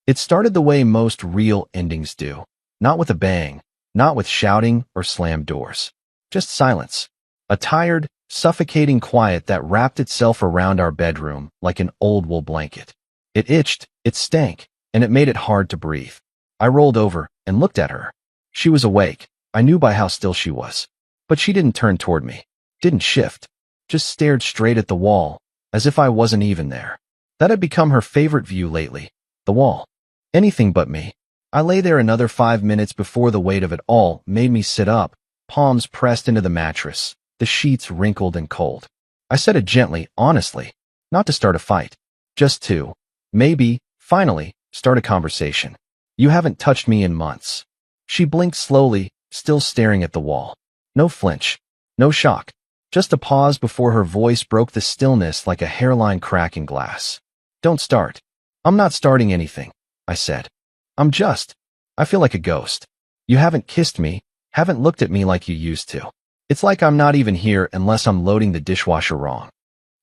It started the way most real endings do. Not with a bang, not with shouting or slammed doors. Just silence. A tired, suffocating quiet that wrapped itself around our bedroom like an old wool blanket. It itched, it stank, and it made it hard to breathe. I rolled over and looked at her. She was awake. I knew by how still she was. But she didn't turn toward me. Didn't shift. Just stared straight at the wall, as if I wasn't even there. That had become her favorite view lately. The wall. Anything but me. I lay there another 5 minutes before the weight of it all made me sit up, palms pressed into the mattress, the sheets wrinkled and cold. I said it gently, honestly, not to start a fight. Just to, maybe, finally, start a conversation. You haven't touched me in months. She blinked slowly, still staring at the wall. No flinch. No shock. Just a pause before her voice broke the stillness like a hairline crack in glass. Don't start. I'm not starting anything, I said. I feel like a ghost. You haven't kissed me, haven't looked at me like you used to. It's like I'm not even here unless I'm loading the dishwasher wrong.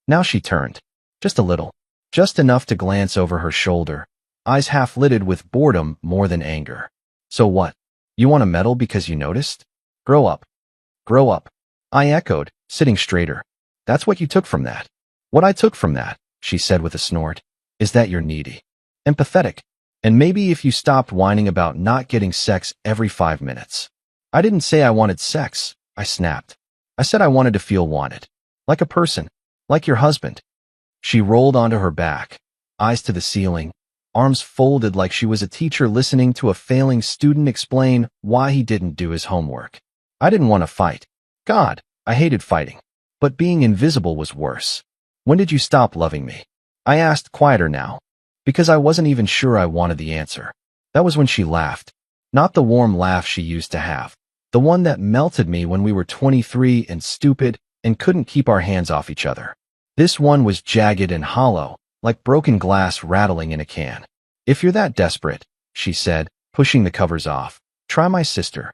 Now she turned. Just a little. Just enough to glance over her shoulder, eyes half lidded with boredom more than anger. So what? You want to meddle because you noticed? Grow up. Grow up. I echoed, sitting straighter. That's what you took from that. What I took from that, she said with a snort, is that you're needy. Empathetic. And maybe if you stopped whining about not getting sex every 5 minutes. I didn't say I wanted sex, I snapped. I said I wanted to feel wanted. Like a person. Like your husband. She rolled onto her back, eyes to the ceiling, arms folded like she was a teacher listening to a failing student explain why he didn't do his homework. I didn't want to fight. God, I hated fighting. But being invisible was worse. When did you stop loving me? I asked, quieter now, because I wasn't even sure I wanted the answer. That was when she laughed. Not the warm laugh she used to have. The one that melted me when we were 23 and stupid and couldn't keep our hands off each other. This one was jagged and hollow, like broken glass rattling in a can. If you're that desperate, she said, pushing the covers off, try my sister.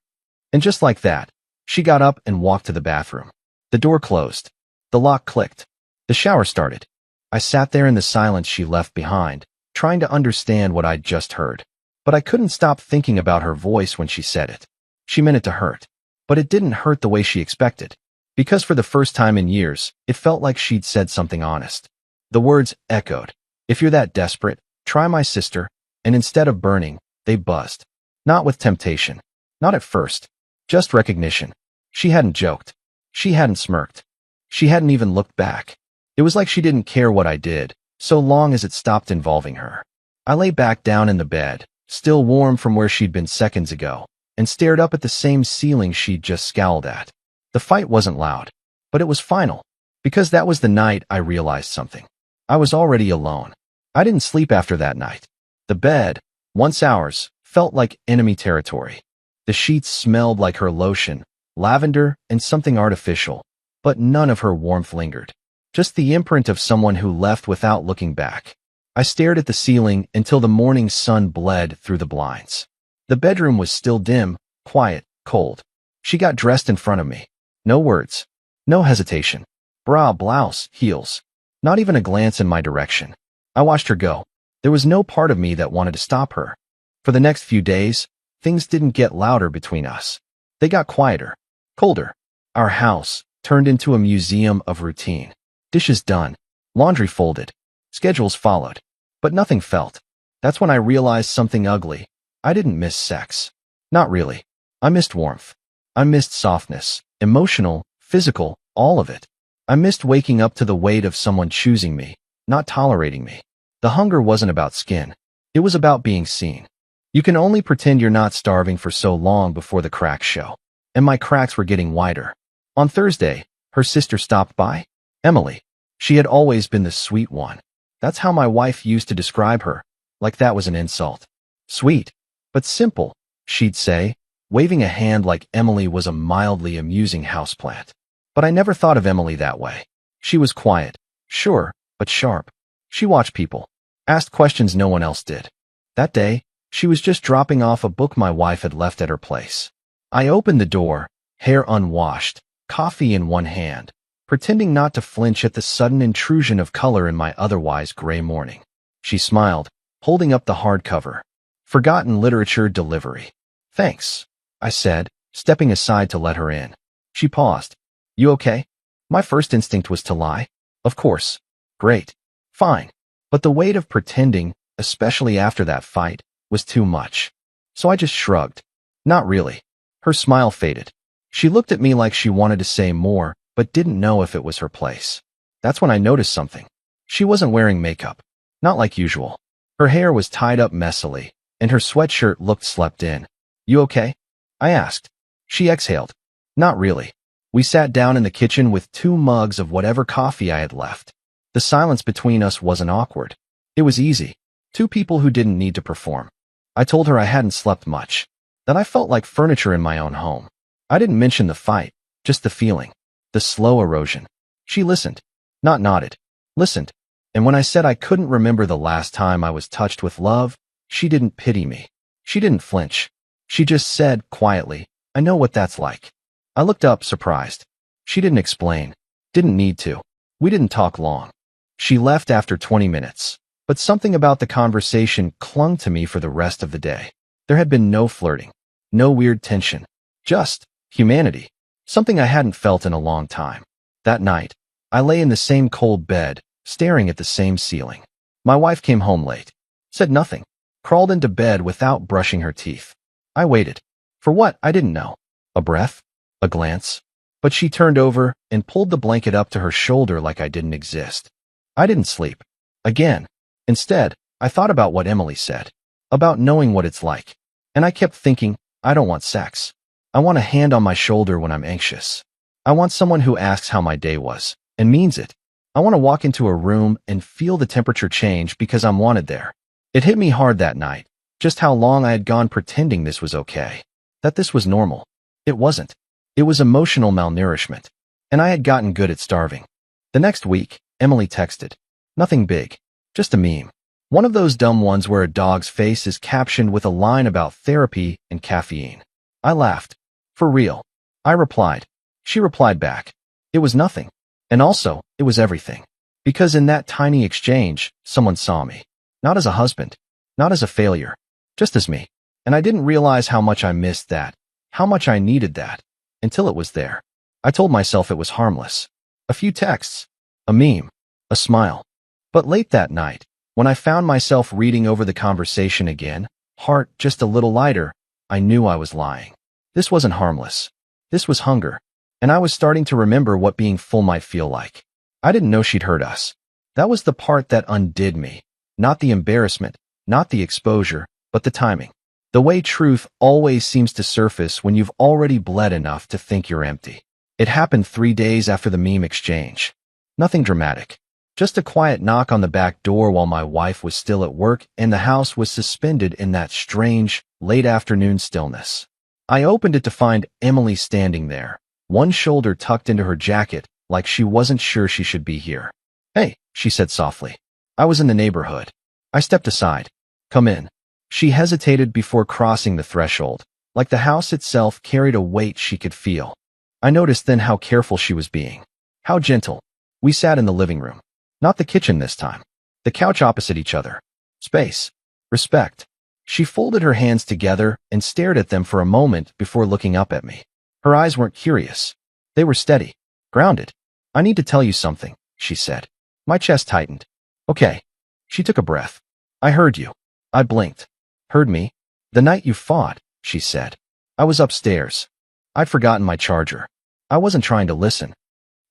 And just like that, she got up and walked to the bathroom. The door closed. The lock clicked. The shower started. I sat there in the silence she left behind, trying to understand what I'd just heard. But I couldn't stop thinking about her voice when she said it. She meant it to hurt. But it didn't hurt the way she expected. Because for the first time in years, it felt like she'd said something honest. The words echoed. If you're that desperate, try my sister. And instead of burning, they buzzed. Not with temptation. Not at first. Just recognition. She hadn't joked. She hadn't smirked. She hadn't even looked back. It was like she didn't care what I did, so long as it stopped involving her. I lay back down in the bed, still warm from where she'd been seconds ago, and stared up at the same ceiling she'd just scowled at. The fight wasn't loud, but it was final, because that was the night I realized something. I was already alone. I didn't sleep after that night. The bed, once ours, felt like enemy territory. The sheets smelled like her lotion, lavender, and something artificial, but none of her warmth lingered. Just the imprint of someone who left without looking back. I stared at the ceiling until the morning sun bled through the blinds. The bedroom was still dim, quiet, cold. She got dressed in front of me. No words. No hesitation. Bra, blouse, heels. Not even a glance in my direction. I watched her go. There was no part of me that wanted to stop her. For the next few days, things didn't get louder between us. They got quieter, colder. Our house turned into a museum of routine. Dishes done, laundry folded, schedules followed, but nothing felt. That's when I realized something ugly. I didn't miss sex. Not really. I missed warmth. I missed softness, emotional, physical, all of it. I missed waking up to the weight of someone choosing me, not tolerating me. The hunger wasn't about skin. It was about being seen. You can only pretend you're not starving for so long before the cracks show. And my cracks were getting wider. On Thursday, her sister stopped by. Emily. She had always been the sweet one. That's how my wife used to describe her, like that was an insult. Sweet, but simple, she'd say, waving a hand like Emily was a mildly amusing houseplant. But I never thought of Emily that way. She was quiet, sure, but sharp. She watched people, asked questions no one else did. That day, she was just dropping off a book my wife had left at her place. I opened the door, hair unwashed, coffee in one hand, pretending not to flinch at the sudden intrusion of color in my otherwise gray morning. She smiled, holding up the hardcover. Forgotten Literature Delivery. Thanks, I said, stepping aside to let her in. She paused. You okay? My first instinct was to lie. Of course. Great. Fine. But the weight of pretending, especially after that fight, was too much. So I just shrugged. Not really. Her smile faded. She looked at me like she wanted to say more, but didn't know if it was her place. That's when I noticed something. She wasn't wearing makeup. Not like usual. Her hair was tied up messily, and her sweatshirt looked slept in. You okay? I asked. She exhaled. Not really. We sat down in the kitchen with 2 mugs of whatever coffee I had left. The silence between us wasn't awkward. It was easy. 2 people who didn't need to perform. I told her I hadn't slept much, that I felt like furniture in my own home. I didn't mention the fight, just the feeling, the slow erosion. She listened, not nodded, listened. And when I said I couldn't remember the last time I was touched with love, she didn't pity me. She didn't flinch. She just said quietly, I know what that's like. I looked up, surprised. She didn't explain. Didn't need to. We didn't talk long. She left after 20 minutes. But something about the conversation clung to me for the rest of the day. There had been no flirting. No weird tension. Just humanity. Something I hadn't felt in a long time. That night, I lay in the same cold bed, staring at the same ceiling. My wife came home late. Said nothing. Crawled into bed without brushing her teeth. I waited. For what? I didn't know. A breath? A glance? But she turned over and pulled the blanket up to her shoulder like I didn't exist. I didn't sleep. Again. Instead, I thought about what Emily said. About knowing what it's like. And I kept thinking, I don't want sex. I want a hand on my shoulder when I'm anxious. I want someone who asks how my day was, and means it. I want to walk into a room and feel the temperature change because I'm wanted there. It hit me hard that night, just how long I had gone pretending this was okay. That this was normal. It wasn't. It was emotional malnourishment. And I had gotten good at starving. The next week, Emily texted. Nothing big. Just a meme. One of those dumb ones where a dog's face is captioned with a line about therapy and caffeine. I laughed. For real. I replied. She replied back. It was nothing. And also, it was everything. Because in that tiny exchange, someone saw me. Not as a husband. Not as a failure. Just as me. And I didn't realize how much I missed that. How much I needed that. Until it was there. I told myself it was harmless. A few texts. A meme. A smile. But late that night, when I found myself reading over the conversation again, heart just a little lighter, I knew I was lying. This wasn't harmless. This was hunger. And I was starting to remember what being full might feel like. I didn't know she'd hurt us. That was the part that undid me. Not the embarrassment, not the exposure, but the timing. The way truth always seems to surface when you've already bled enough to think you're empty. It happened 3 days after the meme exchange. Nothing dramatic. Just a quiet knock on the back door while my wife was still at work and the house was suspended in that strange, late afternoon stillness. I opened it to find Emily standing there, one shoulder tucked into her jacket, like she wasn't sure she should be here. Hey, she said softly. I was in the neighborhood. I stepped aside. Come in. She hesitated before crossing the threshold, like the house itself carried a weight she could feel. I noticed then how careful she was being. How gentle. We sat in the living room. Not the kitchen this time. The couch opposite each other. Space. Respect. She folded her hands together and stared at them for a moment before looking up at me. Her eyes weren't curious. They were steady. Grounded. I need to tell you something, she said. My chest tightened. Okay. She took a breath. I heard you. I blinked. Heard me? The night you fought, she said. I was upstairs. I'd forgotten my charger. I wasn't trying to listen.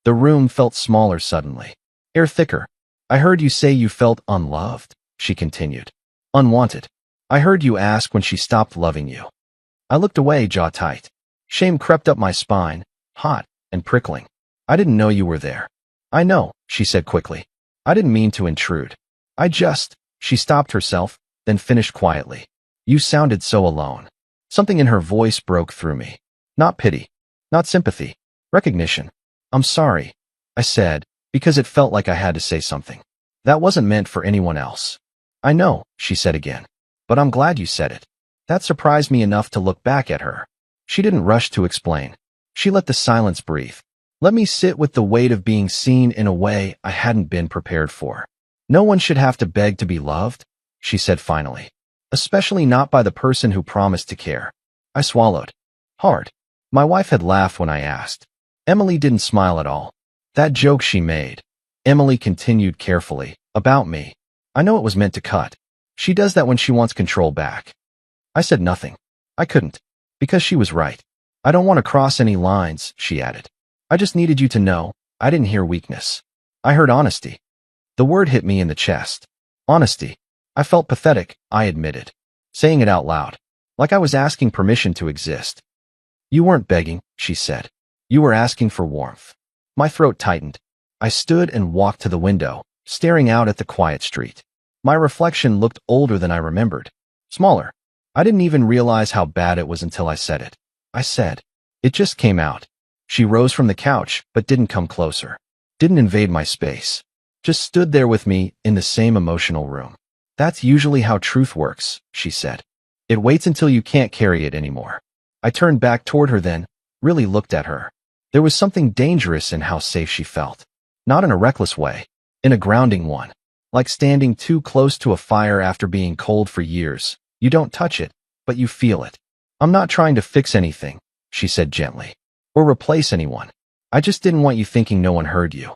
The room felt smaller suddenly. Air thicker. I heard you say you felt unloved, she continued. Unwanted. I heard you ask when she stopped loving you. I looked away, jaw tight. Shame crept up my spine, hot and prickling. I didn't know you were there. I know, she said quickly. I didn't mean to intrude. She stopped herself, then finished quietly. You sounded so alone. Something in her voice broke through me. Not pity. Not sympathy. Recognition. I'm sorry, I said, because it felt like I had to say something. That wasn't meant for anyone else. I know, she said again. But I'm glad you said it. That surprised me enough to look back at her. She didn't rush to explain. She let the silence breathe. Let me sit with the weight of being seen in a way I hadn't been prepared for. No one should have to beg to be loved. she said finally. Especially not by the person who promised to care. I swallowed. Hard. My wife had laughed when I asked. Emily didn't smile at all. That joke she made. Emily continued carefully. About me. I know it was meant to cut. She does that when she wants control back. I said nothing. I couldn't. Because she was right. I don't want to cross any lines, she added. I just needed you to know. I didn't hear weakness. I heard honesty. The word hit me in the chest. Honesty. I felt pathetic, I admitted. Saying it out loud. Like I was asking permission to exist. You weren't begging, she said. You were asking for warmth. My throat tightened. I stood and walked to the window, staring out at the quiet street. My reflection looked older than I remembered. Smaller. I didn't even realize how bad it was until I said it. I said. It just came out. She rose from the couch, but didn't come closer. Didn't invade my space. Just stood there with me in the same emotional room. That's usually how truth works, she said. It waits until you can't carry it anymore. I turned back toward her then, really looked at her. There was something dangerous in how safe she felt. Not in a reckless way, in a grounding one. Like standing too close to a fire after being cold for years. You don't touch it, but you feel it. I'm not trying to fix anything, she said gently. Or replace anyone. I just didn't want you thinking no one heard you.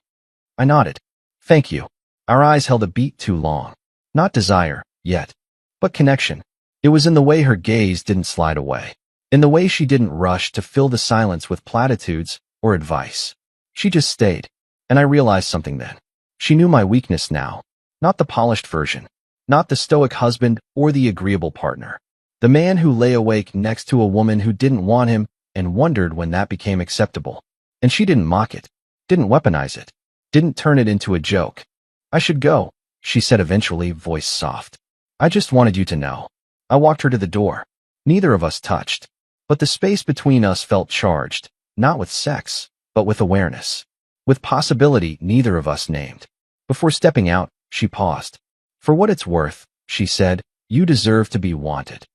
I nodded. Thank you. Our eyes held a beat too long. Not desire, yet. But connection. It was in the way her gaze didn't slide away. In the way she didn't rush to fill the silence with platitudes or advice. She just stayed. And I realized something then. She knew my weakness now. Not the polished version. Not the stoic husband or the agreeable partner. The man who lay awake next to a woman who didn't want him and wondered when that became acceptable. And she didn't mock it. Didn't weaponize it. Didn't turn it into a joke. I should go, she said eventually, voice soft. I just wanted you to know. I walked her to the door. Neither of us touched. But the space between us felt charged, not with sex, but with awareness. With possibility neither of us named. Before stepping out, she paused. For what it's worth, she said, you deserve to be wanted.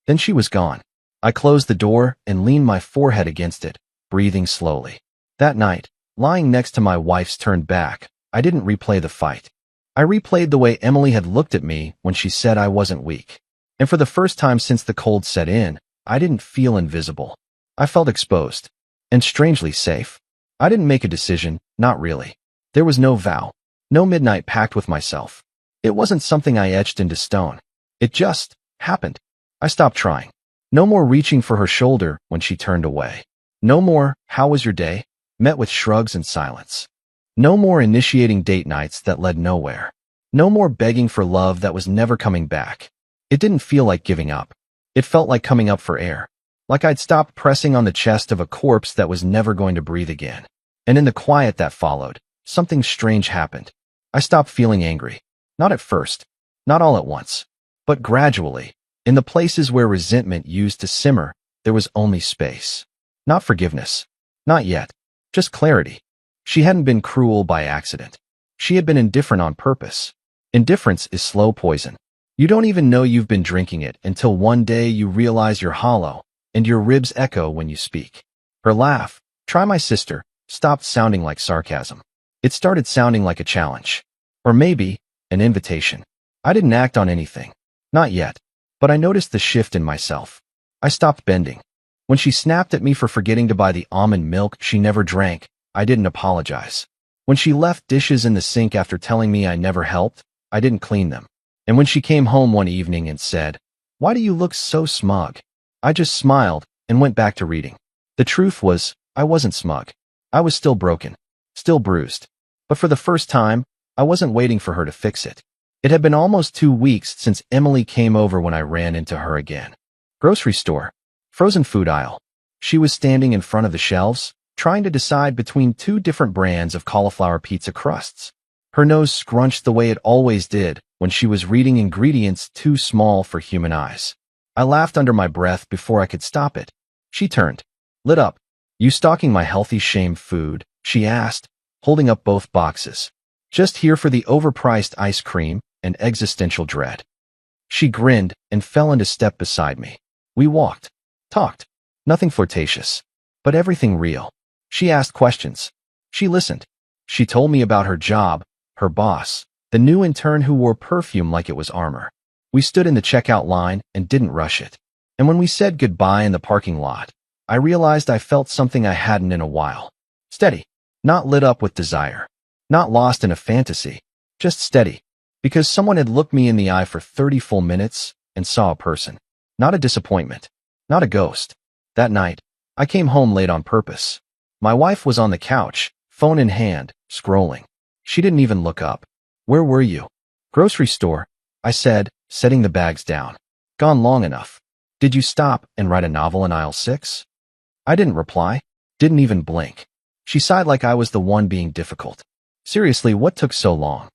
Then she was gone. I closed the door and leaned my forehead against it, breathing slowly. That night, lying next to my wife's turned back, I didn't replay the fight. I replayed the way Emily had looked at me when she said I wasn't weak. And for the first time since the cold set in, I didn't feel invisible. I felt exposed. And strangely safe. I didn't make a decision, not really. There was no vow. No midnight pact with myself. It wasn't something I etched into stone. It just happened. I stopped trying. No more reaching for her shoulder when she turned away. No more, how was your day? Met with shrugs and silence. No more initiating date nights that led nowhere. No more begging for love that was never coming back. It didn't feel like giving up. It felt like coming up for air. Like I'd stopped pressing on the chest of a corpse that was never going to breathe again. And in the quiet that followed, something strange happened. I stopped feeling angry. Not at first. Not all at once. But gradually. In the places where resentment used to simmer, there was only space. Not forgiveness. Not yet. Just clarity. She hadn't been cruel by accident. She had been indifferent on purpose. Indifference is slow poison. You don't even know you've been drinking it until one day you realize you're hollow, and your ribs echo when you speak. Her laugh, try my sister, stopped sounding like sarcasm. It started sounding like a challenge. Or maybe, an invitation. I didn't act on anything. Not yet. But I noticed the shift in myself. I stopped bending. When she snapped at me for forgetting to buy the almond milk she never drank, I didn't apologize. When she left dishes in the sink after telling me I never helped, I didn't clean them. And when she came home one evening and said, "Why do you look so smug?" I just smiled and went back to reading. The truth was, I wasn't smug. I was still broken, still bruised. But for the first time, I wasn't waiting for her to fix it. It had been almost 2 weeks since Emily came over when I ran into her again. Grocery store. Frozen food aisle. She was standing in front of the shelves, trying to decide between 2 different brands of cauliflower pizza crusts. Her nose scrunched the way it always did when she was reading ingredients too small for human eyes. I laughed under my breath before I could stop it. She turned. Lit up. You stalking my healthy shame food? She asked, holding up both boxes. Just here for the overpriced ice cream and existential dread. She grinned and fell into step beside me. We walked. Talked. Nothing flirtatious. But everything real. She asked questions. She listened. She told me about her job, her boss, the new intern who wore perfume like it was armor. We stood in the checkout line and didn't rush it. And when we said goodbye in the parking lot, I realized I felt something I hadn't in a while. Steady. Not lit up with desire. Not lost in a fantasy. Just steady. Because someone had looked me in the eye for 30 full minutes and saw a person. Not a disappointment. Not a ghost. That night, I came home late on purpose. My wife was on the couch, phone in hand, scrolling. She didn't even look up. Where were you? Grocery store, I said, setting the bags down. Gone long enough. Did you stop and write a novel in aisle 6? I didn't reply. Didn't even blink. She sighed like I was the one being difficult. Seriously, what took so long?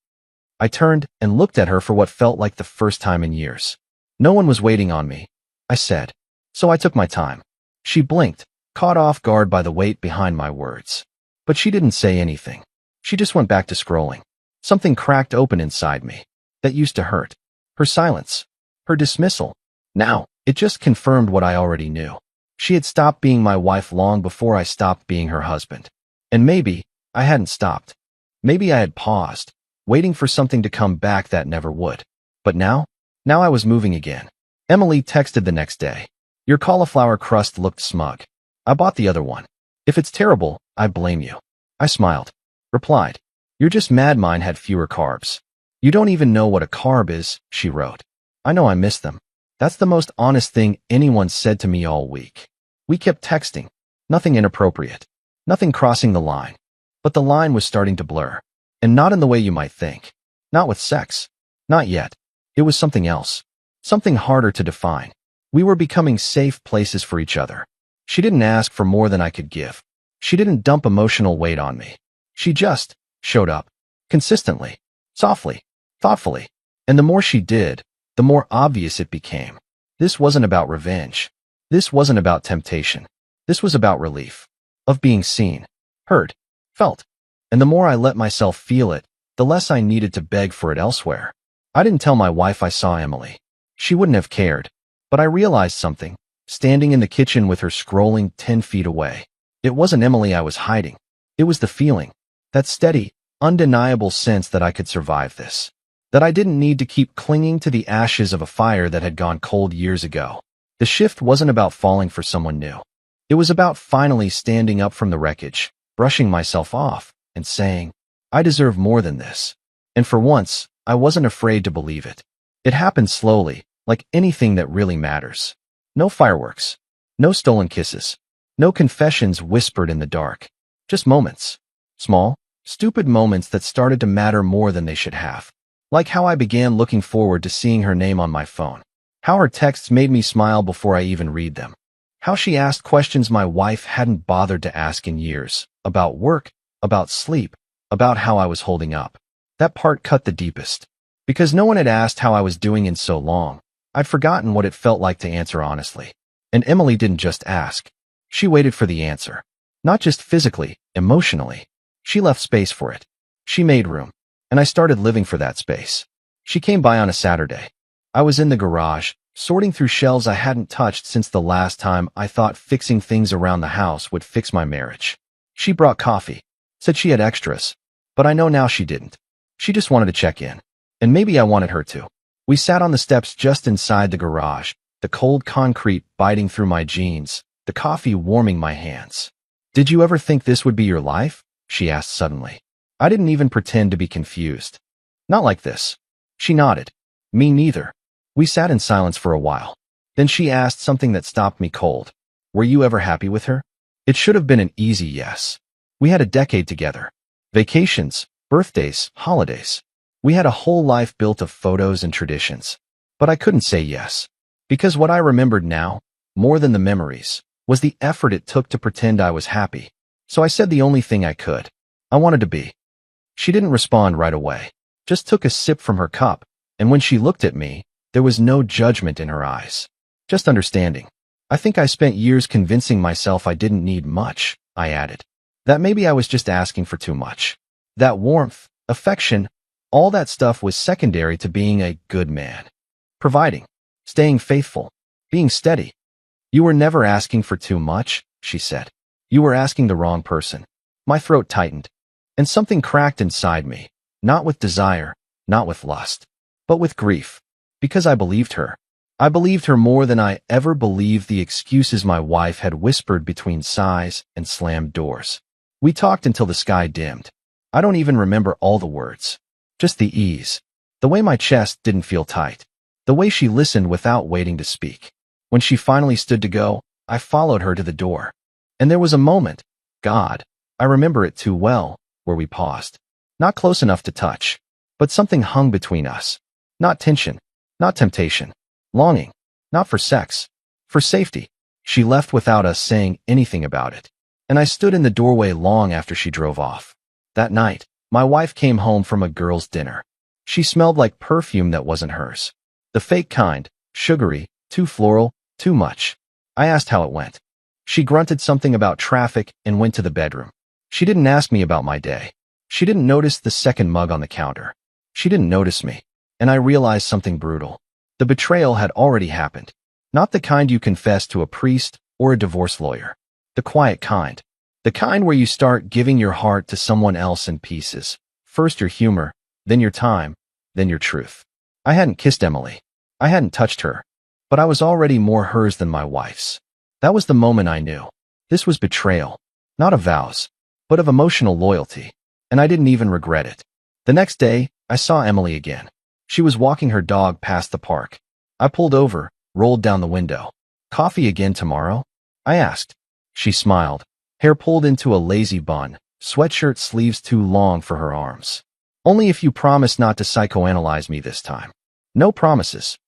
I turned and looked at her for what felt like the first time in years. No one was waiting on me, I said. So I took my time. She blinked, caught off guard by the weight behind my words. But she didn't say anything. She just went back to scrolling. Something cracked open inside me. That used to hurt. Her silence. Her dismissal. Now, it just confirmed what I already knew. She had stopped being my wife long before I stopped being her husband. And maybe I hadn't stopped. Maybe I had paused, waiting for something to come back that never would. But now I was moving again. Emily texted the next day. Your cauliflower crust looked smug. I bought the other one. If it's terrible, I blame you. I smiled. Replied. You're just mad mine had fewer carbs. You don't even know what a carb is, she wrote. I know I miss them. That's the most honest thing anyone said to me all week. We kept texting. Nothing inappropriate. Nothing crossing the line. But the line was starting to blur. And not in the way you might think. Not with sex. Not yet. It was something else. Something harder to define. We were becoming safe places for each other. She didn't ask for more than I could give. She didn't dump emotional weight on me. She just showed up. Consistently. Softly. Thoughtfully. And the more she did, the more obvious it became. This wasn't about revenge. This wasn't about temptation. This was about relief. Of being seen. Heard. Felt. And the more I let myself feel it, the less I needed to beg for it elsewhere. I didn't tell my wife I saw Emily. She wouldn't have cared. But I realized something, standing in the kitchen with her scrolling 10 feet away. It wasn't Emily I was hiding. It was the feeling. That steady, undeniable sense that I could survive this. That I didn't need to keep clinging to the ashes of a fire that had gone cold years ago. The shift wasn't about falling for someone new. It was about finally standing up from the wreckage, brushing myself off, and saying, I deserve more than this. And for once, I wasn't afraid to believe it. It happened slowly, like anything that really matters. No fireworks. No stolen kisses. No confessions whispered in the dark. Just moments. Small, stupid moments that started to matter more than they should have. Like how I began looking forward to seeing her name on my phone. How her texts made me smile before I even read them. How she asked questions my wife hadn't bothered to ask in years. About work, about sleep, about how I was holding up. That part cut the deepest. Because no one had asked how I was doing in so long, I'd forgotten what it felt like to answer honestly. And Emily didn't just ask. She waited for the answer. Not just physically, emotionally. She left space for it. She made room. And I started living for that space. She came by on a Saturday. I was in the garage, sorting through shelves I hadn't touched since the last time I thought fixing things around the house would fix my marriage. She brought coffee. Said she had extras. But I know now she didn't. She just wanted to check in. And maybe I wanted her to. We sat on the steps just inside the garage, the cold concrete biting through my jeans, the coffee warming my hands. Did you ever think this would be your life? She asked suddenly. I didn't even pretend to be confused. Not like this. She nodded. Me neither. We sat in silence for a while. Then she asked something that stopped me cold. Were you ever happy with her? It should have been an easy yes. We had a decade together. Vacations, birthdays, holidays. We had a whole life built of photos and traditions. But I couldn't say yes. Because what I remembered now, more than the memories, was the effort it took to pretend I was happy. So I said the only thing I could. I wanted to be. She didn't respond right away. Just took a sip from her cup, and when she looked at me, there was no judgment in her eyes. Just understanding. I think I spent years convincing myself I didn't need much, I added. That maybe I was just asking for too much. That warmth, affection, all that stuff was secondary to being a good man. Providing. Staying faithful. Being steady. You were never asking for too much, she said. You were asking the wrong person. My throat tightened. And something cracked inside me. Not with desire, not with lust, but with grief. Because I believed her. I believed her more than I ever believed the excuses my wife had whispered between sighs and slammed doors. We talked until the sky dimmed. I don't even remember all the words. Just the ease. The way my chest didn't feel tight. The way she listened without waiting to speak. When she finally stood to go, I followed her to the door. And there was a moment, God, I remember it too well, where we paused. Not close enough to touch, but something hung between us. Not tension, not temptation. Longing, not for sex, for safety. She left without us saying anything about it. And I stood in the doorway long after she drove off. That night, my wife came home from a girls' dinner. She smelled like perfume that wasn't hers. The fake kind, sugary, too floral, too much. I asked how it went. She grunted something about traffic and went to the bedroom. She didn't ask me about my day. She didn't notice the second mug on the counter. She didn't notice me. And I realized something brutal. The betrayal had already happened. Not the kind you confess to a priest or a divorce lawyer. The quiet kind. The kind where you start giving your heart to someone else in pieces. First your humor, then your time, then your truth. I hadn't kissed Emily. I hadn't touched her. But I was already more hers than my wife's. That was the moment I knew. This was betrayal. Not of vows, but of emotional loyalty. And I didn't even regret it. The next day, I saw Emily again. She was walking her dog past the park. I pulled over, rolled down the window. Coffee again tomorrow? I asked. She smiled, hair pulled into a lazy bun, sweatshirt sleeves too long for her arms. Only if you promise not to psychoanalyze me this time. No promises.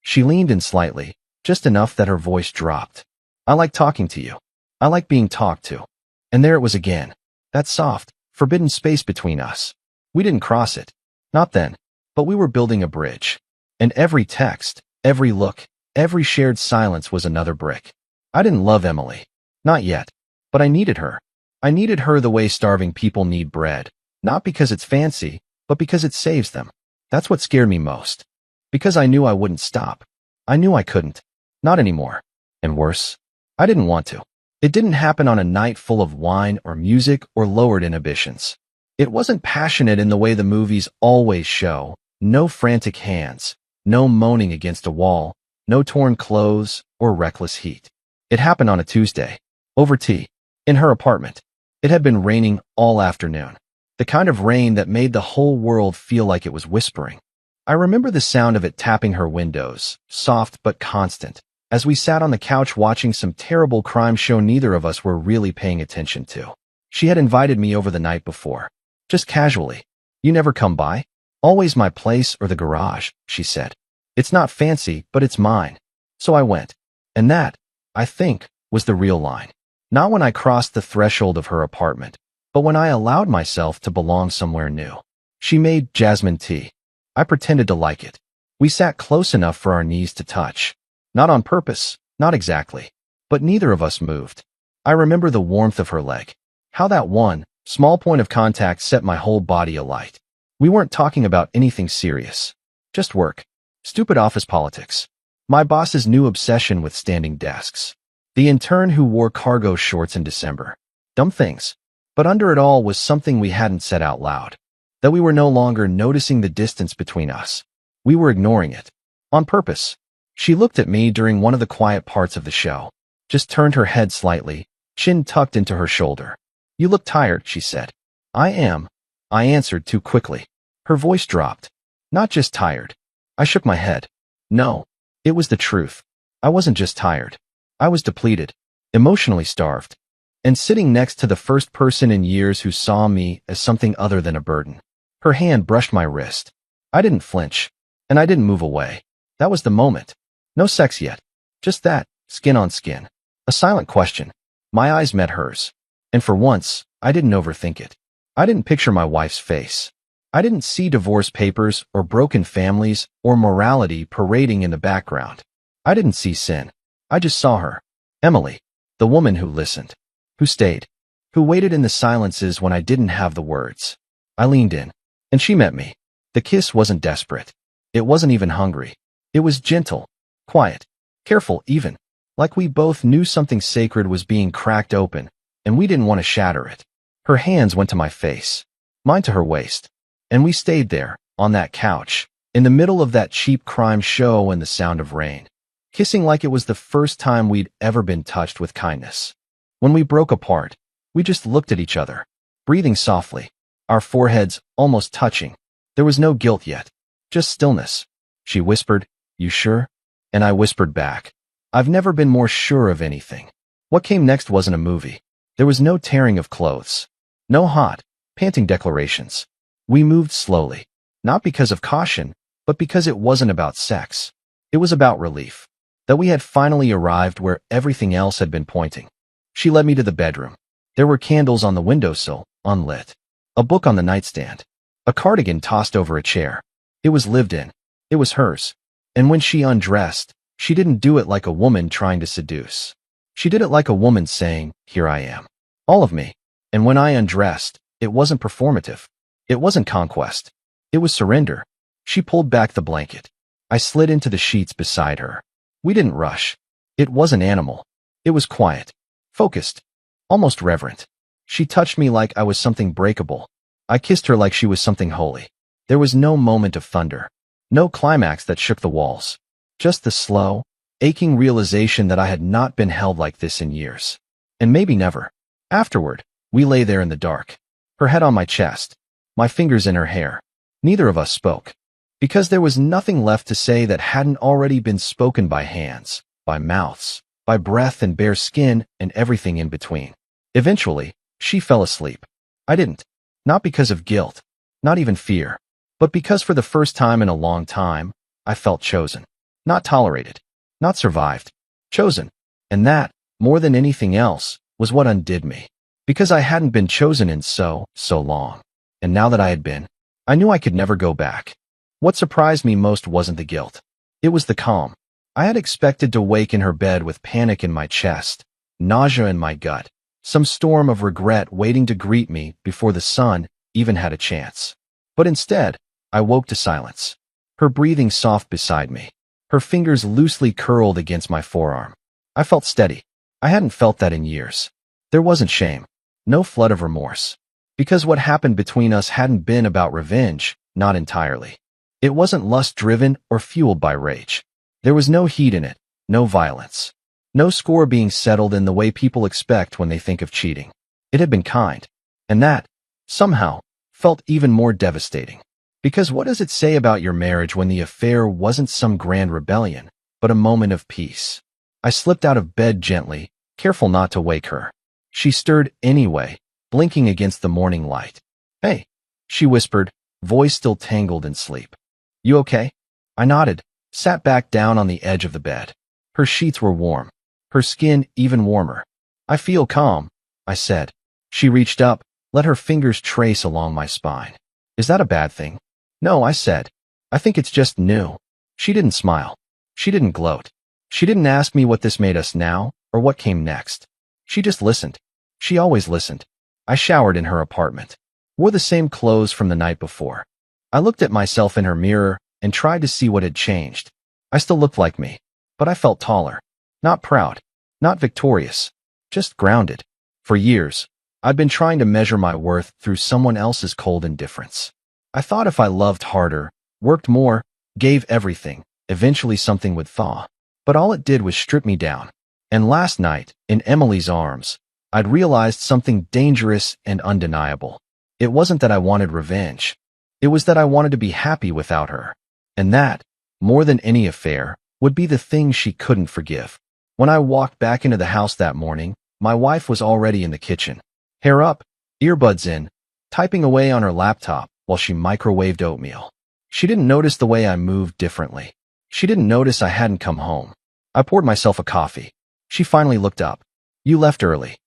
She leaned in slightly, just enough that her voice dropped. I like talking to you. I like being talked to. And there it was again. That soft, forbidden space between us. We didn't cross it. Not then. But we were building a bridge. And every text, every look, every shared silence was another brick. I didn't love Emily. Not yet. But I needed her. I needed her the way starving people need bread. Not because it's fancy, but because it saves them. That's what scared me most. Because I knew I wouldn't stop. I knew I couldn't. Not anymore. And worse, I didn't want to. It didn't happen on a night full of wine or music or lowered inhibitions. It wasn't passionate in the way the movies always show. No frantic hands, no moaning against a wall, no torn clothes or reckless heat. It happened on a Tuesday, over tea, in her apartment. It had been raining all afternoon, the kind of rain that made the whole world feel like it was whispering. I remember the sound of it tapping her windows, soft but constant, as we sat on the couch watching some terrible crime show neither of us were really paying attention to. She had invited me over the night before, just casually. You never come by? Always my place or the garage, she said. It's not fancy, but it's mine. So I went. And that, I think, was the real line. Not when I crossed the threshold of her apartment, but when I allowed myself to belong somewhere new. She made jasmine tea. I pretended to like it. We sat close enough for our knees to touch. Not on purpose, not exactly. But neither of us moved. I remember the warmth of her leg. How that one, small point of contact set my whole body alight. We weren't talking about anything serious. Just work. Stupid office politics. My boss's new obsession with standing desks. The intern who wore cargo shorts in December. Dumb things. But under it all was something we hadn't said out loud. That we were no longer noticing the distance between us. We were ignoring it. On purpose. She looked at me during one of the quiet parts of the show. Just turned her head slightly, chin tucked into her shoulder. You look tired, she said. I am. I answered too quickly. Her voice dropped. Not just tired. I shook my head. No. It was the truth. I wasn't just tired. I was depleted. Emotionally starved. And sitting next to the first person in years who saw me as something other than a burden. Her hand brushed my wrist. I didn't flinch. And I didn't move away. That was the moment. No sex yet. Just that, skin on skin. A silent question. My eyes met hers. And for once, I didn't overthink it. I didn't picture my wife's face. I didn't see divorce papers or broken families or morality parading in the background. I didn't see sin. I just saw her. Emily. The woman who listened. Who stayed. Who waited in the silences when I didn't have the words. I leaned in. And she met me. The kiss wasn't desperate. It wasn't even hungry. It was gentle. Quiet. Careful even. Like we both knew something sacred was being cracked open, and we didn't want to shatter it. Her hands went to my face. Mine to her waist. And we stayed there, on that couch, in the middle of that cheap crime show and the sound of rain, kissing like it was the first time we'd ever been touched with kindness. When we broke apart, we just looked at each other, breathing softly, our foreheads almost touching. There was no guilt yet, just stillness. She whispered, "You sure?" And I whispered back, "I've never been more sure of anything." What came next wasn't a movie. There was no tearing of clothes, no hot, panting declarations. We moved slowly, not because of caution, but because it wasn't about sex. It was about relief, that we had finally arrived where everything else had been pointing. She led me to the bedroom. There were candles on the windowsill, unlit. A book on the nightstand. A cardigan tossed over a chair. It was lived in. It was hers. And when she undressed, she didn't do it like a woman trying to seduce. She did it like a woman saying, "Here I am. All of me." And when I undressed, it wasn't performative. It wasn't conquest. It was surrender. She pulled back the blanket. I slid into the sheets beside her. We didn't rush. It wasn't animal. It was quiet, focused, almost reverent. She touched me like I was something breakable. I kissed her like she was something holy. There was no moment of thunder, no climax that shook the walls. Just the slow, aching realization that I had not been held like this in years. And maybe never. Afterward, we lay there in the dark. Her head on my chest, my fingers in her hair. Neither of us spoke. Because there was nothing left to say that hadn't already been spoken by hands, by mouths, by breath and bare skin and everything in between. Eventually, she fell asleep. I didn't. Not because of guilt, not even fear, but because for the first time in a long time, I felt chosen. Not tolerated. Not survived. Chosen. And that, more than anything else, was what undid me. Because I hadn't been chosen in so long. And now that I had been, I knew I could never go back. What surprised me most wasn't the guilt. It was the calm. I had expected to wake in her bed with panic in my chest, nausea in my gut, some storm of regret waiting to greet me before the sun even had a chance. But instead, I woke to silence. Her breathing soft beside me, her fingers loosely curled against my forearm. I felt steady. I hadn't felt that in years. There wasn't shame, no flood of remorse. Because what happened between us hadn't been about revenge, not entirely. It wasn't lust-driven or fueled by rage. There was no heat in it, no violence. No score being settled in the way people expect when they think of cheating. It had been kind. And that, somehow, felt even more devastating. Because what does it say about your marriage when the affair wasn't some grand rebellion, but a moment of peace? I slipped out of bed gently, careful not to wake her. She stirred anyway, blinking against the morning light. "Hey," she whispered, voice still tangled in sleep. "You okay?" I nodded, sat back down on the edge of the bed. Her sheets were warm, her skin even warmer. "I feel calm," I said. She reached up, let her fingers trace along my spine. "Is that a bad thing?" "No," I said. "I think it's just new." She didn't smile. She didn't gloat. She didn't ask me what this made us now, or what came next. She just listened. She always listened. I showered in her apartment. Wore the same clothes from the night before. I looked at myself in her mirror and tried to see what had changed. I still looked like me, but I felt taller. Not proud, not victorious, just grounded. For years, I'd been trying to measure my worth through someone else's cold indifference. I thought if I loved harder, worked more, gave everything, eventually something would thaw. But all it did was strip me down. And last night, in Emily's arms, I'd realized something dangerous and undeniable. It wasn't that I wanted revenge. It was that I wanted to be happy without her. And that, more than any affair, would be the thing she couldn't forgive. When I walked back into the house that morning, my wife was already in the kitchen. Hair up, earbuds in, typing away on her laptop while she microwaved oatmeal. She didn't notice the way I moved differently. She didn't notice I hadn't come home. I poured myself a coffee. She finally looked up. "You left early."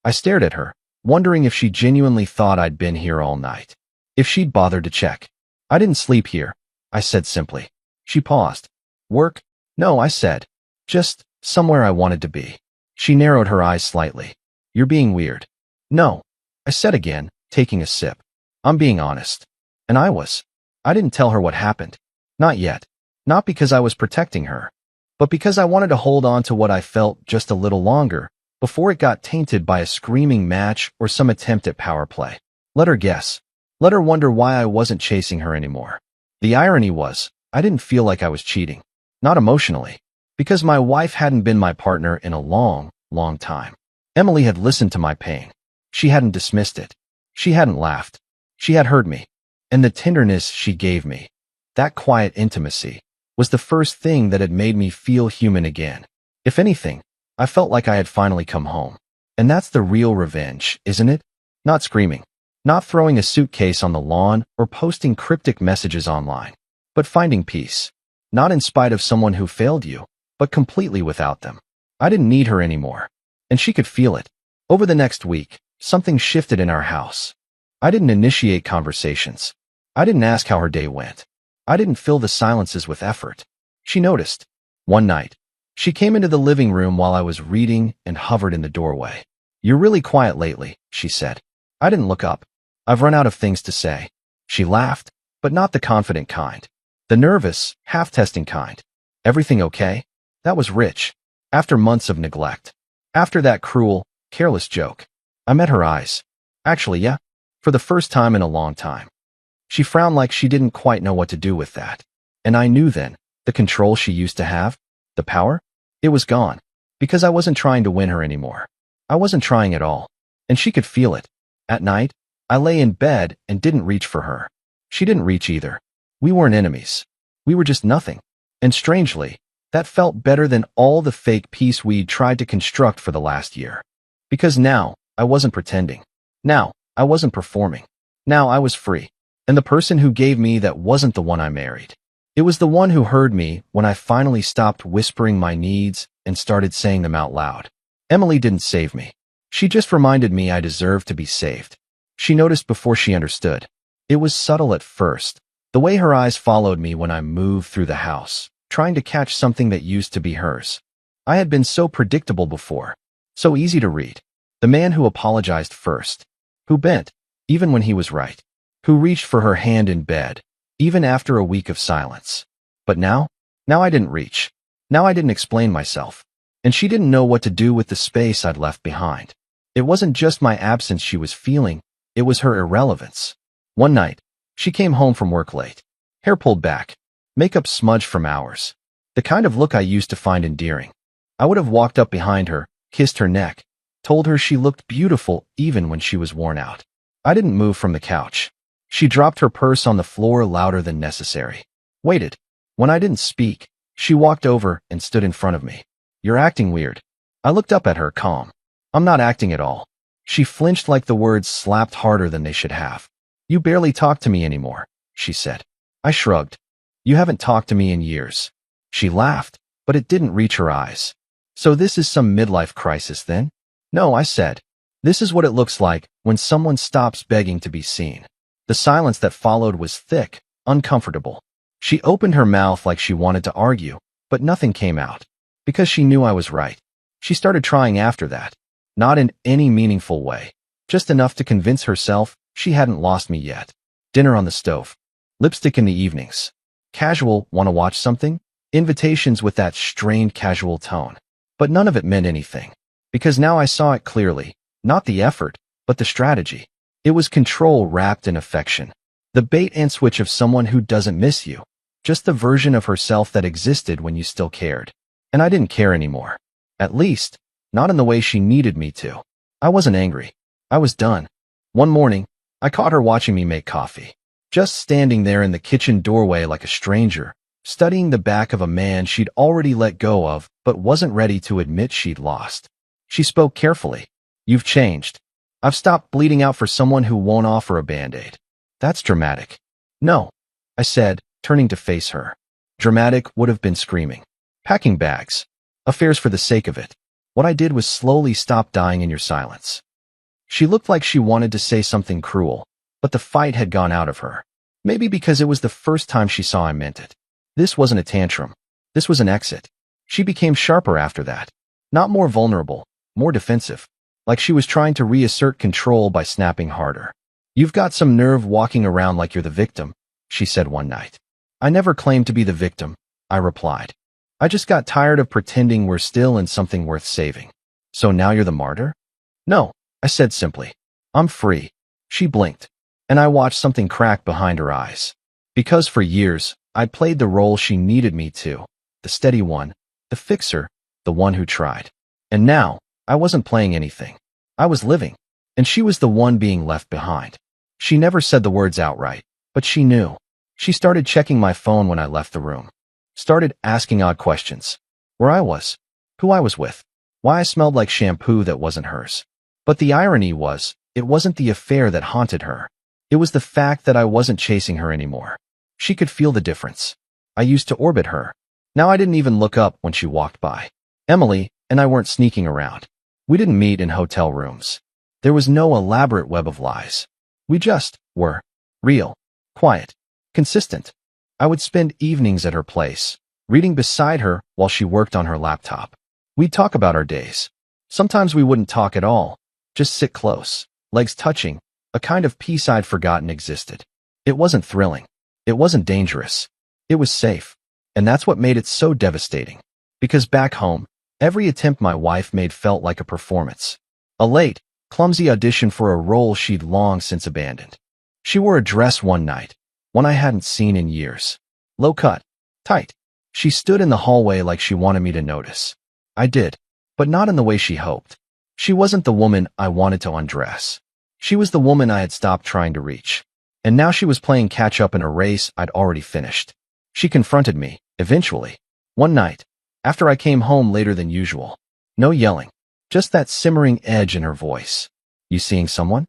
I stared at her, wondering if she genuinely thought I'd been here all night. If she'd bothered to check. "I didn't sleep here," I said simply. She paused. "Work?" "No," I said. "Just somewhere I wanted to be." She narrowed her eyes slightly. "You're being weird." "No," I said again, taking a sip. "I'm being honest." And I was. I didn't tell her what happened. Not yet. Not because I was protecting her, but because I wanted to hold on to what I felt just a little longer before it got tainted by a screaming match or some attempt at power play. Let her guess. Let her wonder why I wasn't chasing her anymore. The irony was, I didn't feel like I was cheating. Not emotionally. Because my wife hadn't been my partner in a long, long time. Emily had listened to my pain. She hadn't dismissed it. She hadn't laughed. She had heard me. And the tenderness she gave me, that quiet intimacy, was the first thing that had made me feel human again. If anything, I felt like I had finally come home. And that's the real revenge, isn't it? Not screaming. Not throwing a suitcase on the lawn or posting cryptic messages online. But finding peace. Not in spite of someone who failed you, but completely without them. I didn't need her anymore. And she could feel it. Over the next week, something shifted in our house. I didn't initiate conversations. I didn't ask how her day went. I didn't fill the silences with effort. She noticed. One night, she came into the living room while I was reading and hovered in the doorway. "You're really quiet lately," she said. I didn't look up. "I've run out of things to say." She laughed, but not the confident kind. The nervous, half-testing kind. "Everything okay?" That was rich. After months of neglect. After that cruel, careless joke. I met her eyes. Actually, yeah. For the first time in a long time. She frowned like she didn't quite know what to do with that. And I knew then, the control she used to have, the power, it was gone. Because I wasn't trying to win her anymore. I wasn't trying at all. And she could feel it. At night, I lay in bed and didn't reach for her. She didn't reach either. We weren't enemies. We were just nothing. And strangely, that felt better than all the fake peace we'd tried to construct for the last year. Because now, I wasn't pretending. Now, I wasn't performing. Now I was free. And the person who gave me that wasn't the one I married. It was the one who heard me when I finally stopped whispering my needs and started saying them out loud. Emily didn't save me. She just reminded me I deserved to be saved. She noticed before she understood. It was subtle at first. The way her eyes followed me when I moved through the house, trying to catch something that used to be hers. I had been so predictable before. So easy to read. The man who apologized first. Who bent, even when he was right. Who reached for her hand in bed, even after a week of silence. But now I didn't reach. Now I didn't explain myself. And she didn't know what to do with the space I'd left behind. It wasn't just my absence she was feeling, it was her irrelevance. One night, she came home from work late. Hair pulled back. Makeup smudged from hours. The kind of look I used to find endearing. I would have walked up behind her, kissed her neck, told her she looked beautiful even when she was worn out. I didn't move from the couch. She dropped her purse on the floor louder than necessary. Waited. When I didn't speak, she walked over and stood in front of me. "You're acting weird." I looked up at her, calm. "I'm not acting at all." She flinched like the words slapped harder than they should have. "You barely talk to me anymore," she said. I shrugged. "You haven't talked to me in years." She laughed, but it didn't reach her eyes. "So this is some midlife crisis then?" "No," I said. "This is what it looks like when someone stops begging to be seen." The silence that followed was thick, uncomfortable. She opened her mouth like she wanted to argue, but nothing came out. Because she knew I was right. She started trying after that. Not in any meaningful way. Just enough to convince herself she hadn't lost me yet. Dinner on the stove. Lipstick in the evenings. Casual, wanna watch something? Invitations with that strained casual tone. But none of it meant anything. Because now I saw it clearly. Not the effort, but the strategy. It was control wrapped in affection. The bait and switch of someone who doesn't miss you. Just the version of herself that existed when you still cared. And I didn't care anymore. At least, not in the way she needed me to. I wasn't angry. I was done. One morning, I caught her watching me make coffee. Just standing there in the kitchen doorway like a stranger, studying the back of a man she'd already let go of but wasn't ready to admit she'd lost. She spoke carefully. "You've changed. I've stopped bleeding out for someone who won't offer a band-aid." "That's dramatic." "No," I said, turning to face her. Dramatic would have been screaming. Packing bags. Affairs for the sake of it. What I did was slowly stop dying in your silence. She looked like she wanted to say something cruel, but the fight had gone out of her. Maybe because it was the first time she saw I meant it. This wasn't a tantrum. This was an exit. She became sharper after that. Not more vulnerable, more defensive. Like she was trying to reassert control by snapping harder. "You've got some nerve walking around like you're the victim," she said one night. "I never claimed to be the victim," I replied. "I just got tired of pretending we're still in something worth saving." "So now you're the martyr?" "No," I said simply. "I'm free." She blinked, and I watched something crack behind her eyes. Because for years, I played the role she needed me to. The steady one, the fixer, the one who tried. And now, I wasn't playing anything. I was living. And she was the one being left behind. She never said the words outright, but she knew. She started checking my phone when I left the room. Started asking odd questions. Where I was. Who I was with. Why I smelled like shampoo that wasn't hers. But the irony was, it wasn't the affair that haunted her. It was the fact that I wasn't chasing her anymore. She could feel the difference. I used to orbit her. Now I didn't even look up when she walked by. Emily and I weren't sneaking around. We didn't meet in hotel rooms. There was no elaborate web of lies. We just were. Real. Quiet. Consistent. I would spend evenings at her place, reading beside her while she worked on her laptop. We'd talk about our days. Sometimes we wouldn't talk at all. Just sit close, legs touching, a kind of peace I'd forgotten existed. It wasn't thrilling. It wasn't dangerous. It was safe. And that's what made it so devastating. Because back home, every attempt my wife made felt like a performance. A late, clumsy audition for a role she'd long since abandoned. She wore a dress one night, one I hadn't seen in years. Low cut, tight. She stood in the hallway like she wanted me to notice. I did, but not in the way she hoped. She wasn't the woman I wanted to undress. She was the woman I had stopped trying to reach. And now she was playing catch-up in a race I'd already finished. She confronted me, eventually. One night, after I came home later than usual. No yelling, just that simmering edge in her voice. You seeing someone?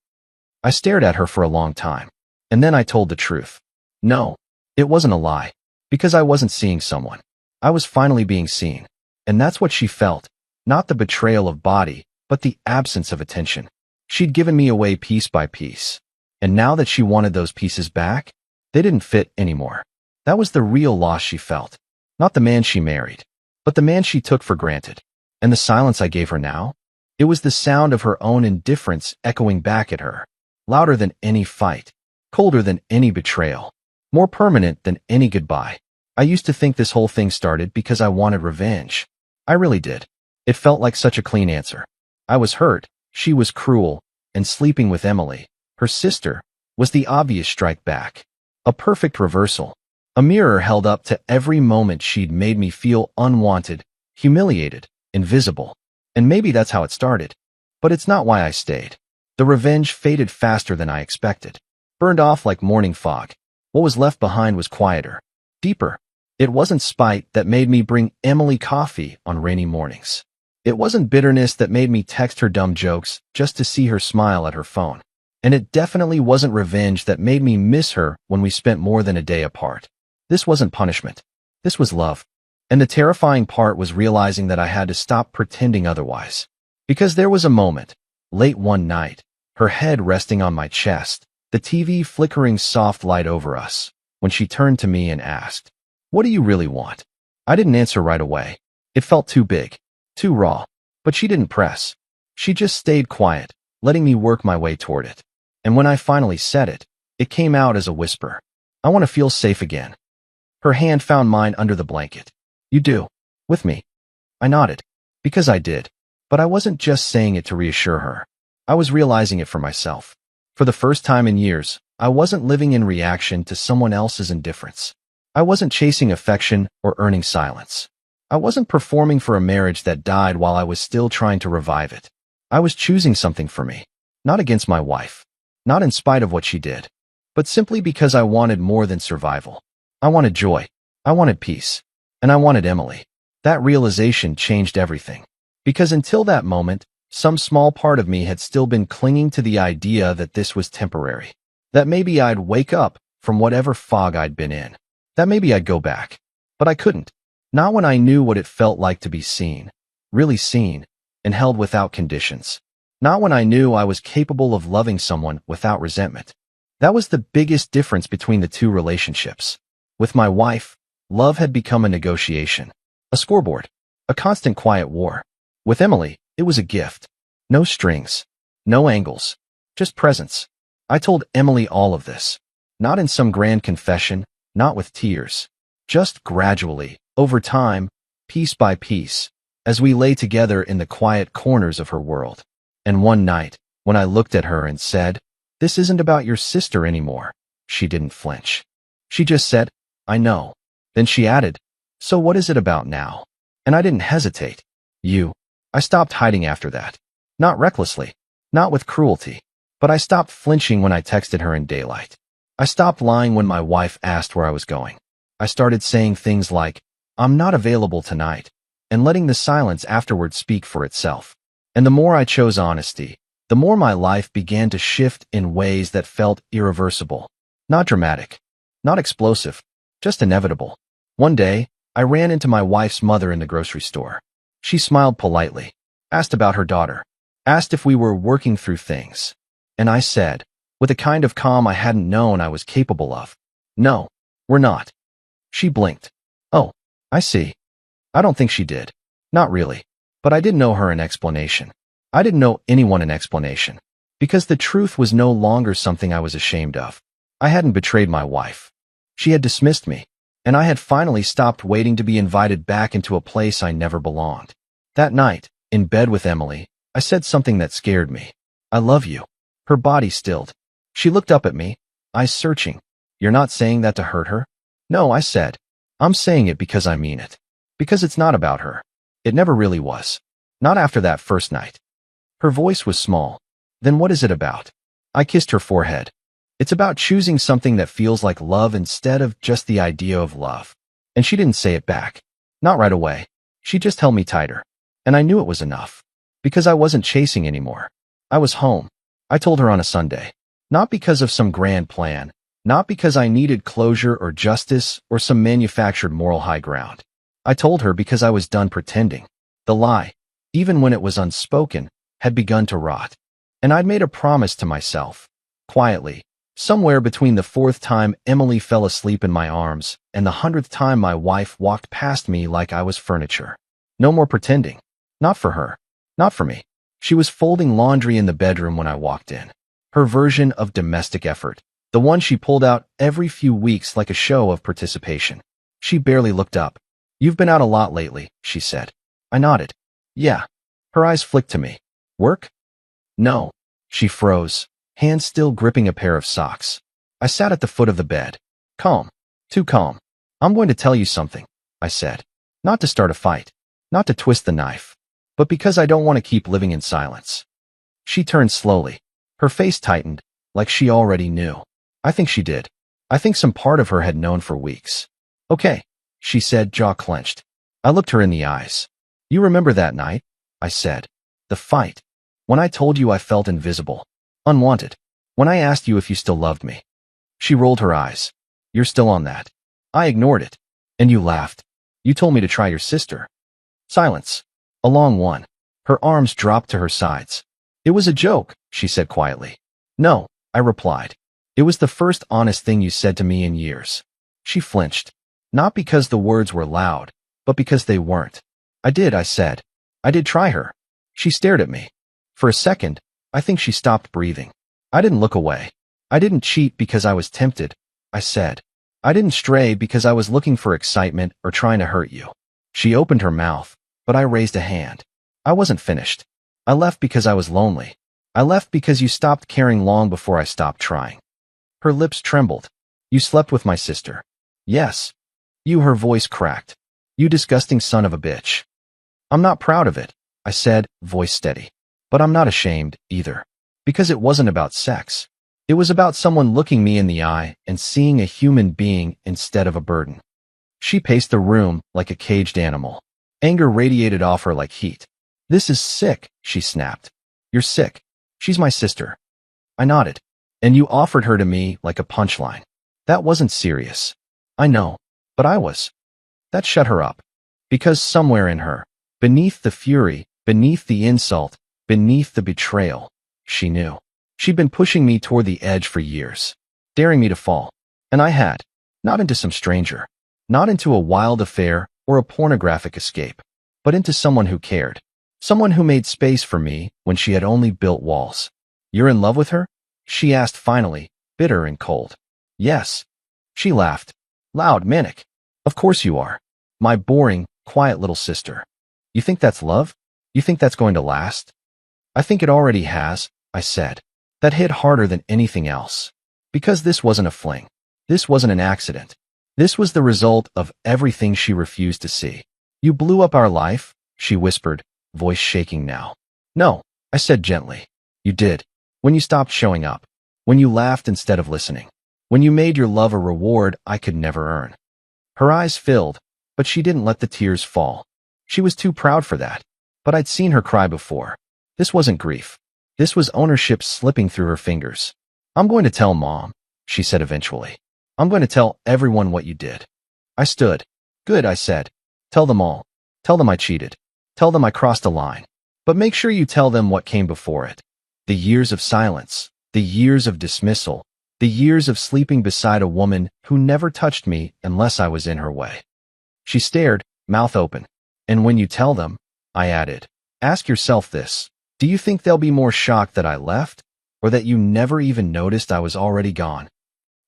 I stared at her for a long time. And then I told the truth. No, it wasn't a lie. Because I wasn't seeing someone. I was finally being seen. And that's what she felt. Not the betrayal of body, but the absence of attention. She'd given me away piece by piece. And now that she wanted those pieces back, they didn't fit anymore. That was the real loss she felt. Not the man she married, but the man she took for granted. And the silence I gave her now? It was the sound of her own indifference echoing back at her. Louder than any fight. Colder than any betrayal. More permanent than any goodbye. I used to think this whole thing started because I wanted revenge. I really did. It felt like such a clean answer. I was hurt, she was cruel, and sleeping with Emily, her sister, was the obvious strike back. A perfect reversal. A mirror held up to every moment she'd made me feel unwanted, humiliated, invisible. And maybe that's how it started. But it's not why I stayed. The revenge faded faster than I expected. Burned off like morning fog. What was left behind was quieter. Deeper. It wasn't spite that made me bring Emily coffee on rainy mornings. It wasn't bitterness that made me text her dumb jokes just to see her smile at her phone. And it definitely wasn't revenge that made me miss her when we spent more than a day apart. This wasn't punishment. This was love. And the terrifying part was realizing that I had to stop pretending otherwise. Because there was a moment, late one night, her head resting on my chest, the TV flickering soft light over us, when she turned to me and asked, "What do you really want?" I didn't answer right away. It felt too big, too raw. But she didn't press. She just stayed quiet, letting me work my way toward it. And when I finally said it, it came out as a whisper. "I want to feel safe again." Her hand found mine under the blanket. "You do? With me?" I nodded. Because I did. But I wasn't just saying it to reassure her. I was realizing it for myself. For the first time in years, I wasn't living in reaction to someone else's indifference. I wasn't chasing affection or earning silence. I wasn't performing for a marriage that died while I was still trying to revive it. I was choosing something for me. Not against my wife. Not in spite of what she did. But simply because I wanted more than survival. I wanted joy. I wanted peace. And I wanted Emily. That realization changed everything. Because until that moment, some small part of me had still been clinging to the idea that this was temporary. That maybe I'd wake up from whatever fog I'd been in. That maybe I'd go back. But I couldn't. Not when I knew what it felt like to be seen. Really seen. And held without conditions. Not when I knew I was capable of loving someone without resentment. That was the biggest difference between the two relationships. With my wife, love had become a negotiation. A scoreboard. A constant quiet war. With Emily, it was a gift. No strings. No angles. Just presence. I told Emily all of this. Not in some grand confession, not with tears. Just gradually, over time, piece by piece, as we lay together in the quiet corners of her world. And one night, when I looked at her and said, "This isn't about your sister anymore," she didn't flinch. She just said, I know. Then she added, so what is it about now? And I didn't hesitate. You. I stopped hiding after that. Not recklessly. Not with cruelty. But I stopped flinching when I texted her in daylight. I stopped lying when my wife asked where I was going. I started saying things like, I'm not available tonight, and letting the silence afterward speak for itself. And the more I chose honesty, the more my life began to shift in ways that felt irreversible. Not dramatic. Not explosive. Just inevitable. One day, I ran into my wife's mother in the grocery store. She smiled politely, asked about her daughter, asked if we were working through things. And I said, with a kind of calm I hadn't known I was capable of, no, we're not. She blinked. Oh, I see. I don't think she did. Not really. But I didn't know her an explanation. I didn't know anyone an explanation. Because the truth was no longer something I was ashamed of. I hadn't betrayed my wife. She had dismissed me. And I had finally stopped waiting to be invited back into a place I never belonged. That night, in bed with Emily, I said something that scared me. I love you. Her body stilled. She looked up at me, eyes searching. You're not saying that to hurt her? No, I said. I'm saying it because I mean it. Because it's not about her. It never really was. Not after that first night. Her voice was small. Then what is it about? I kissed her forehead. It's about choosing something that feels like love instead of just the idea of love. And she didn't say it back. Not right away. She just held me tighter. And I knew it was enough. Because I wasn't chasing anymore. I was home. I told her on a Sunday. Not because of some grand plan. Not because I needed closure or justice or some manufactured moral high ground. I told her because I was done pretending. The lie, even when it was unspoken, had begun to rot. And I'd made a promise to myself. Quietly. Somewhere between the 4th time Emily fell asleep in my arms and the 100th time my wife walked past me like I was furniture. No more pretending. Not for her. Not for me. She was folding laundry in the bedroom when I walked in. Her version of domestic effort. The one she pulled out every few weeks like a show of participation. She barely looked up. You've been out a lot lately, she said. I nodded. Yeah. Her eyes flicked to me. Work? No. She froze, hands still gripping a pair of socks. I sat at the foot of the bed. Calm. Too calm. I'm going to tell you something, I said. Not to start a fight. Not to twist the knife. But because I don't want to keep living in silence. She turned slowly. Her face tightened, like she already knew. I think she did. I think some part of her had known for weeks. Okay, she said, jaw clenched. I looked her in the eyes. You remember that night? I said. The fight. When I told you I felt invisible. Unwanted. When I asked you if you still loved me. She rolled her eyes. You're still on that. I ignored it. And you laughed. You told me to try your sister. Silence. A long one. Her arms dropped to her sides. It was a joke, she said quietly. No, I replied. It was the first honest thing you said to me in years. She flinched. Not because the words were loud, but because they weren't. I said. I did try her. She stared at me. For a second, I think she stopped breathing. I didn't look away. I didn't cheat because I was tempted, I said. I didn't stray because I was looking for excitement or trying to hurt you. She opened her mouth, but I raised a hand. I wasn't finished. I left because I was lonely. I left because you stopped caring long before I stopped trying. Her lips trembled. You slept with my sister. Yes. You, her voice cracked. You disgusting son of a bitch. I'm not proud of it, I said, voice steady. But I'm not ashamed, either. Because it wasn't about sex. It was about someone looking me in the eye and seeing a human being instead of a burden. She paced the room like a caged animal. Anger radiated off her like heat. This is sick, she snapped. You're sick. She's my sister. I nodded. And you offered her to me like a punchline. That wasn't serious. I know. But I was. That shut her up. Because somewhere in her, beneath the fury, beneath the insult, beneath the betrayal, she knew. She'd been pushing me toward the edge for years, daring me to fall. And I had. Not into some stranger. Not into a wild affair or a pornographic escape. But into someone who cared. Someone who made space for me when she had only built walls. You're in love with her? She asked finally, bitter and cold. Yes. She laughed. Loud, manic. Of course you are. My boring, quiet little sister. You think that's love? You think that's going to last? I think it already has, I said. That hit harder than anything else. Because this wasn't a fling. This wasn't an accident. This was the result of everything she refused to see. You blew up our life, she whispered, voice shaking now. No, I said gently. You did. When you stopped showing up. When you laughed instead of listening. When you made your love a reward I could never earn. Her eyes filled, but she didn't let the tears fall. She was too proud for that. But I'd seen her cry before. This wasn't grief. This was ownership slipping through her fingers. I'm going to tell Mom, she said eventually. I'm going to tell everyone what you did. I stood. Good, I said. Tell them all. Tell them I cheated. Tell them I crossed a line. But make sure you tell them what came before it. The years of silence. The years of dismissal. The years of sleeping beside a woman who never touched me unless I was in her way. She stared, mouth open. And when you tell them, I added, ask yourself this. Do you think they'll be more shocked that I left? Or that you never even noticed I was already gone?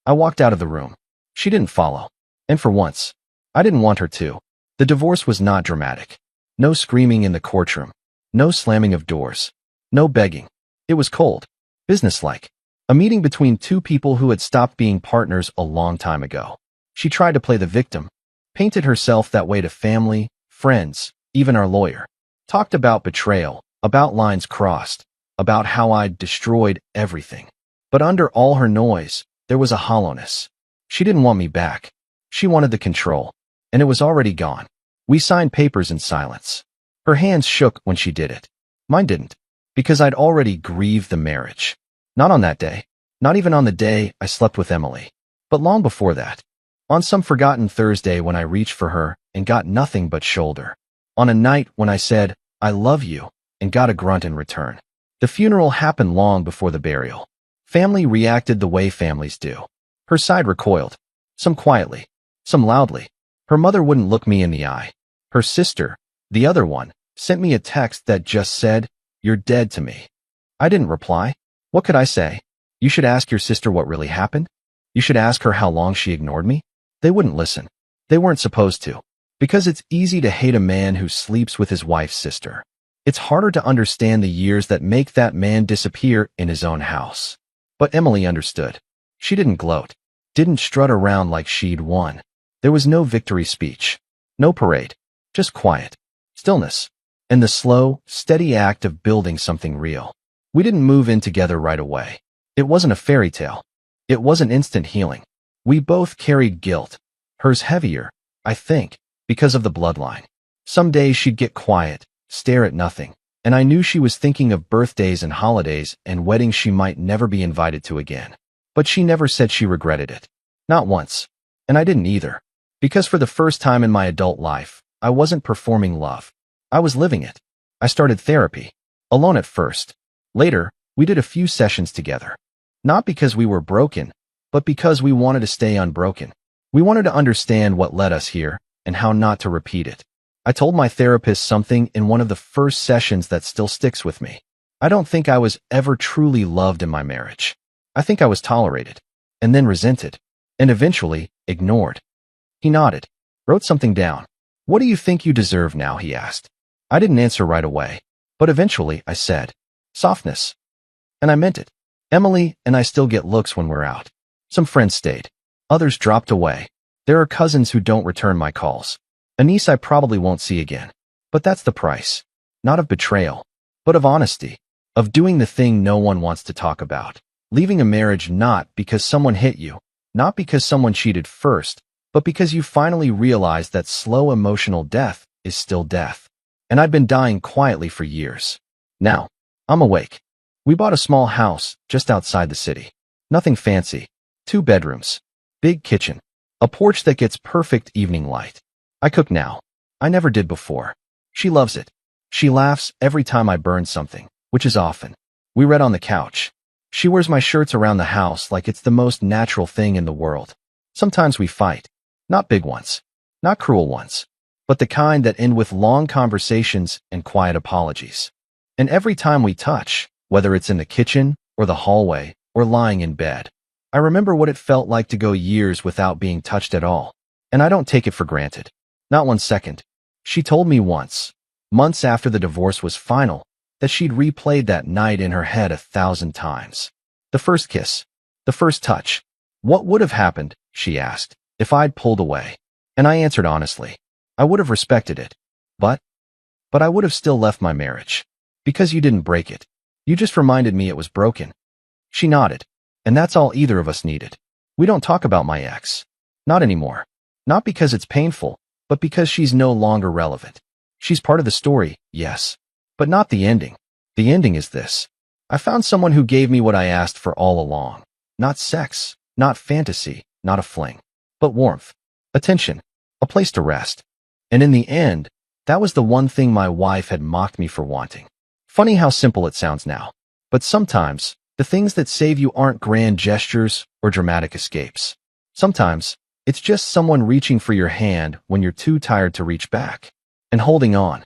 I walked out of the room. She didn't follow. And for once, I didn't want her to. The divorce was not dramatic. No screaming in the courtroom. No slamming of doors. No begging. It was cold. Businesslike. A meeting between two people who had stopped being partners a long time ago. She tried to play the victim. Painted herself that way to family, friends, even our lawyer. Talked about betrayal, about lines crossed, about how I'd destroyed everything. But under all her noise, there was a hollowness. She didn't want me back. She wanted the control. And it was already gone. We signed papers in silence. Her hands shook when she did it. Mine didn't. Because I'd already grieved the marriage. Not on that day. Not even on the day I slept with Emily. But long before that. On some forgotten Thursday when I reached for her and got nothing but shoulder. On a night when I said, I love you, and got a grunt in return. The funeral happened long before the burial. Family reacted the way families do. Her side recoiled. Some quietly. Some loudly. Her mother wouldn't look me in the eye. Her sister, the other one, sent me a text that just said, you're dead to me. I didn't reply. What could I say? You should ask your sister what really happened? You should ask her how long she ignored me? They wouldn't listen. They weren't supposed to. Because it's easy to hate a man who sleeps with his wife's sister. It's harder to understand the years that make that man disappear in his own house. But Emily understood. She didn't gloat. Didn't strut around like she'd won. There was no victory speech. No parade. Just quiet. Stillness. And the slow, steady act of building something real. We didn't move in together right away. It wasn't a fairy tale. It wasn't instant healing. We both carried guilt. Hers heavier, I think, because of the bloodline. Some days she'd get quiet, stare at nothing, and I knew she was thinking of birthdays and holidays and weddings she might never be invited to again. But she never said she regretted it. Not once. And I didn't either. Because for the first time in my adult life, I wasn't performing love. I was living it. I started therapy. Alone at first. Later, we did a few sessions together. Not because we were broken, but because we wanted to stay unbroken. We wanted to understand what led us here and how not to repeat it. I told my therapist something in one of the first sessions that still sticks with me. I don't think I was ever truly loved in my marriage. I think I was tolerated, and then resented, and eventually ignored. He nodded, wrote something down. What do you think you deserve now? He asked. I didn't answer right away, but eventually I said, softness. And I meant it. Emily and I still get looks when we're out. Some friends stayed. Others dropped away. There are cousins who don't return my calls. A niece I probably won't see again. But that's the price. Not of betrayal, but of honesty. Of doing the thing no one wants to talk about. Leaving a marriage not because someone hit you, not because someone cheated first, but because you finally realized that slow emotional death is still death. And I'd been dying quietly for years. Now, I'm awake. We bought a small house just outside the city. Nothing fancy. 2 bedrooms. Big kitchen. A porch that gets perfect evening light. I cook now. I never did before. She loves it. She laughs every time I burn something, which is often. We read on the couch. She wears my shirts around the house like it's the most natural thing in the world. Sometimes we fight. Not big ones. Not cruel ones. But the kind that end with long conversations and quiet apologies. And every time we touch, whether it's in the kitchen or the hallway or lying in bed, I remember what it felt like to go years without being touched at all. And I don't take it for granted. Not 1 second. She told me once, months after the divorce was final, that she'd replayed that night in her head 1,000 times. The first kiss. The first touch. What would have happened she asked, if I'd pulled away. And I answered honestly. I would have respected it. But I would have still left my marriage. Because you didn't break it. You just reminded me it was broken. She nodded. And that's all either of us needed. We don't talk about my ex. Not anymore. Not because it's painful, but because she's no longer relevant. She's part of the story, yes. But not the ending. The ending is this. I found someone who gave me what I asked for all along. Not sex, not fantasy, not a fling. But warmth, attention, a place to rest. And in the end, that was the one thing my wife had mocked me for wanting. Funny how simple it sounds now. But sometimes, the things that save you aren't grand gestures or dramatic escapes. Sometimes, it's just someone reaching for your hand when you're too tired to reach back. And holding on.